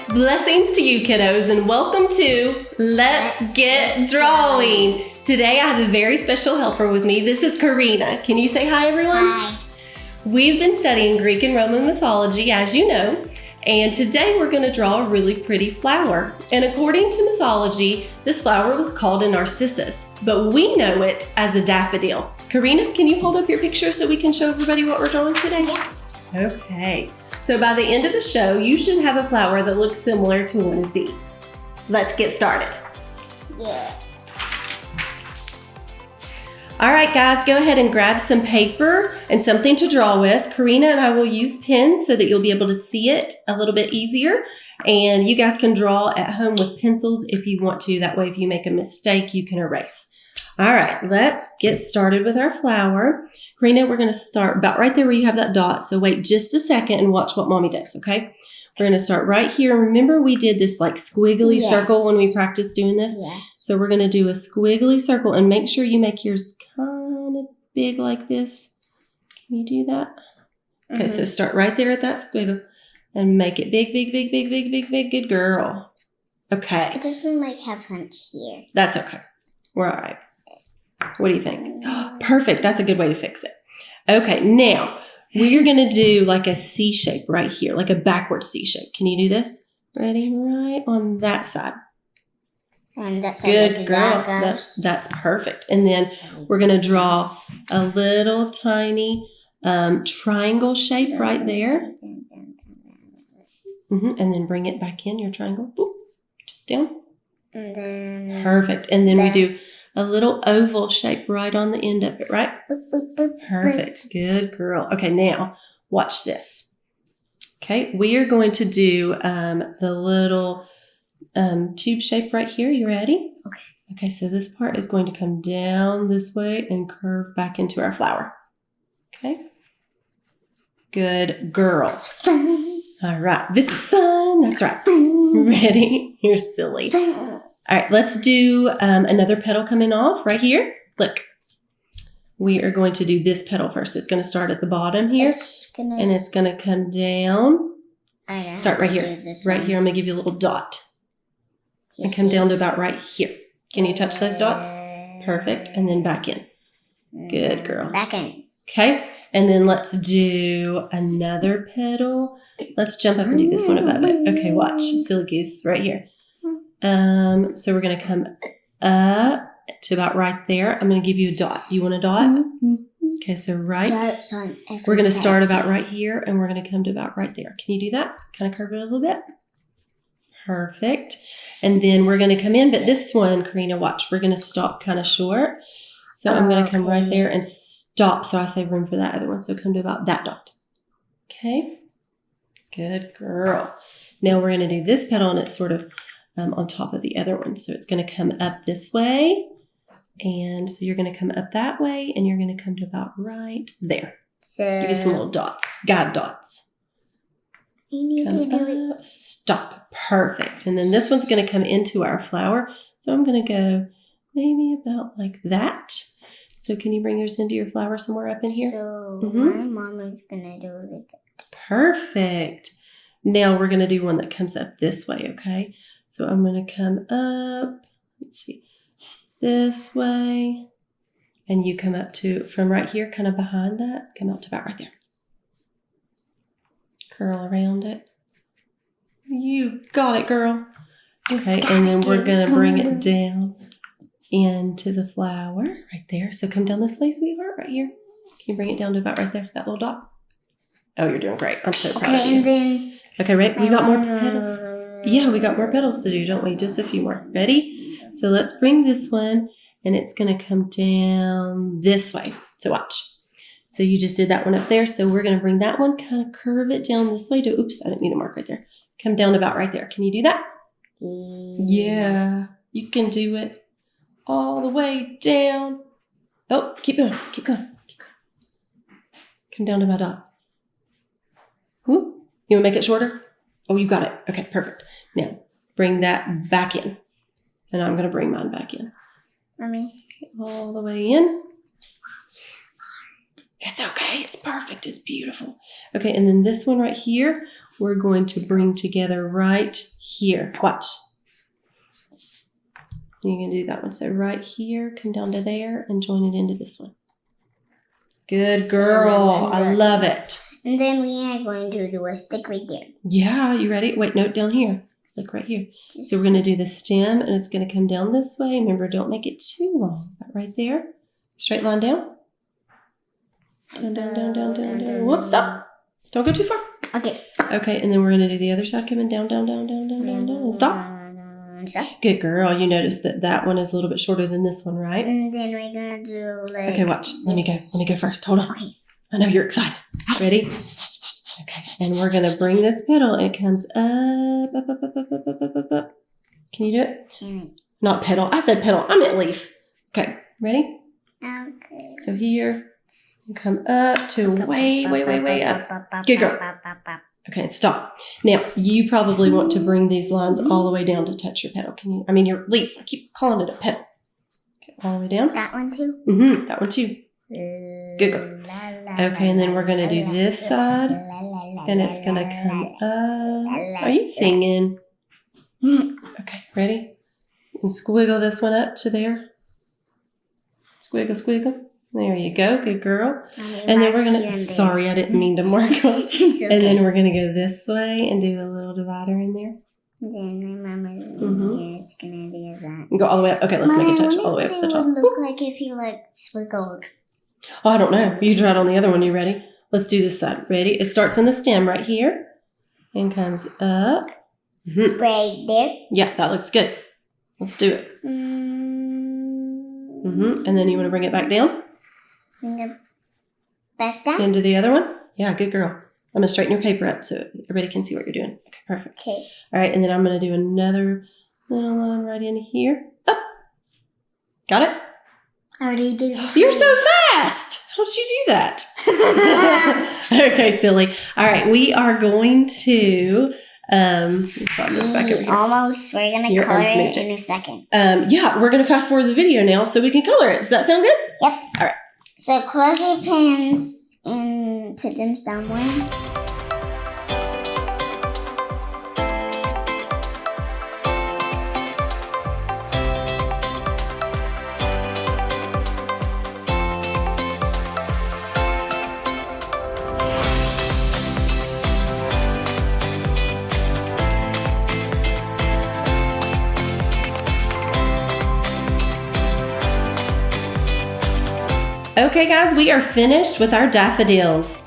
Blessings to you, kiddos, and welcome to Let's Get Drawing. Today I have a very special helper with me. This is Karina. Can you say hi, everyone? Hi. We've been studying Greek and Roman mythology, as you know, and today we're going to draw a really pretty flower. And according to mythology, this flower was called a narcissus, but we know it as a daffodil. Karina, can you hold up your picture so we can show everybody what we're drawing today? Yes. Okay. So by the end of the show, you should have a flower that looks similar to one of these. Let's get started. Yeah. All right, guys, go ahead and grab some paper and something to draw with. Karina and I will use pens so that you'll be able to see it a little bit easier. And you guys can draw at home with pencils if you want to. That way, if you make a mistake, you can erase. All right, let's get started with our flower. Karina, we're going to start about right there where you have that dot. So wait just a second and watch what Mommy does, okay? We're going to start right here. Remember we did this like squiggly circle when we practiced doing this? Yes. So we're going to do a squiggly circle and make sure you make yours kind of big like this. Can you do that? Okay, so start right there at that squiggle and make it big, big, big, big, big, big, big. Good girl. Okay. It doesn't like have punch here. That's okay. We're all right. What do you think? Perfect. That's a good way to fix it. Okay, now we're going to do like a C shape right here, like a backward C shape. Can you do this? Ready? Right on that side. And that's Good girl. That's perfect. And then we're going to draw a little tiny triangle shape right there. And then bring it back in, your triangle. Boop, just down. And then Perfect. And then we do a little oval shape right on the end of it, right? boop, boop, boop, Perfect. Good girl. Okay, now watch this. Okay, we are going to do the little tube shape right here. You ready? Okay. Okay, so this part is going to come down this way and curve back into our flower. Okay. Good girl. It's fun. All right, this is fun. That's right. Ready? You're silly. All right, let's do another petal coming off right here. Look, we are going to do this petal first. It's going to start at the bottom here, and it's going to come down. Start right here. Right here, I'm going to give you a little dot. And come down to about right here. Can you touch those dots? Perfect. And then back in. Good girl. Back in. Okay. And then let's do another petal. Let's jump up and do this one above it. Okay, watch. Silly goose right here. So we're going to come up to about right there. I'm going to give you a dot. You want a dot? Okay, so right. Dots on every We're going to start petal. about right here, and we're going to come to about right there. Can you do that? Kind of curve it a little bit. Perfect. And then we're going to come in, but this one, Karina, watch. We're going to stop kind of short. So I'm going to come right there and stop. So I save room for that other one. So come to about that dot. Okay. Good girl. Now we're going to do this petal, and it's sort of on top of the other one. So it's going to come up this way. And so you're going to come up that way, and you're going to come to about right there. So Give you some little dots, guide dots. you need to Come do up, stop. Perfect. And then this one's going to come into our flower. So I'm going to go maybe about like that. So can you bring yours into your flower somewhere up in here? So my mom is gonna do it. Perfect. Now we're going to do one that comes up this way, okay? So I'm going to come up, let's see, this way. And you come up to, from right here, kind of behind that, come out to about right there. Curl around it. You got it, girl. Okay, and then we're going to bring it down into the flower right there. So come down this way, sweetheart, right here. Can you bring it down to about right there, that little dot? Oh, you're doing great. I'm so proud of you. Okay, and then Okay, right? We got more petals. Yeah, we got more petals to do, don't we? Just a few more. Ready? So let's bring this one, and it's going to come down this way. So watch. So you just did that one up there. So we're going to bring that one, kind of curve it down this way to, oops, I didn't need a mark right there. Come down about right there. Can you do that? Yeah, you can do it all the way down. Oh, keep going, keep going, keep going. Come down to my dot. Ooh, you want to make it shorter? Oh, you got it. Okay, perfect. Now, bring that back in. And I'm going to bring mine back in. Mommy. All the way in. It's okay. It's perfect. It's beautiful. Okay, and then this one right here, we're going to bring together right here. Watch. You can do that one. So right here, come down to there and join it into this one. Good girl. I love it. And then we are going to do a stick right there. Yeah, you ready? Wait, no, down here. Look right here. So we're going to do the stem, and it's going to come down this way. Remember, don't make it too long. Right there. Straight line down. Down, down, down, down, down, down. Whoops, stop. Don't go too far. Okay. Okay, and then we're going to do the other side, coming down, down, down, down, down, down, down. And stop. Stop. Good girl. You notice that one is a little bit shorter than this one, right? And then we're going to do like... Okay, watch. Let me go first. Hold on. Okay. I know you're excited. Ready? Okay. And we're going to bring this petal. It comes up, up, up, up, up, up, up, up, up, up. Can you do it? Not petal. I said petal. I meant leaf. Okay. Ready? Okay. So here, you come up to way, way, way, way up. Good girl. Okay, and stop. Now, you probably want to bring these lines all the way down to touch your petal. Can you? I mean, your leaf. I keep calling it a petal. Okay, all the way down. That one too? Mm-hmm. That one too. Good girl. Okay, and then we're going to do this side, and it's going to come up. Are you singing? Okay, ready? And squiggle this one up to there. Squiggle, squiggle. There you go. Good girl. And then we're going to, sorry, I didn't mean to mark on. It's okay. And then we're going to go this way and do a little divider in there. Then my mama is going to do that. And go all the way up. Okay, let's make a touch all the way up to the top. What would it look like if you like swiggled? Oh, I don't know. You try it on the other one. You ready? Let's do this side. Ready? It starts on the stem right here and comes up. Mm-hmm. Right there? Yeah, that looks good. Let's do it. Mm-hmm. And then you want to bring it back down? Back down? Into the other one? Yeah, good girl. I'm going to straighten your paper up so everybody can see what you're doing. Okay, perfect. Okay. All right, and then I'm going to do another little line right in here. Up. Got it? I already did it. You're so fast. How'd you do that? Okay, silly. All right, we are going to... this back over here. Almost. We're going to color it in a second. Yeah, we're going to fast forward the video now so we can color it. Does that sound good? Yep. All right. So close your pens and put them somewhere. Okay, guys, we are finished with our daffodils.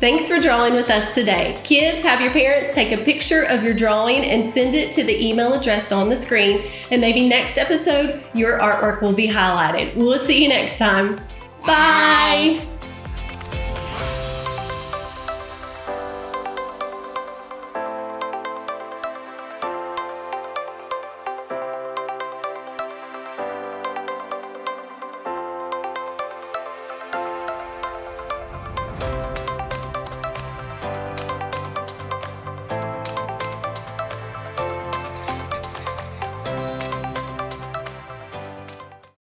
Thanks for drawing with us today. Kids, have your parents take a picture of your drawing and send it to the email address on the screen, and maybe next episode, your artwork will be highlighted. We'll see you next time. Bye.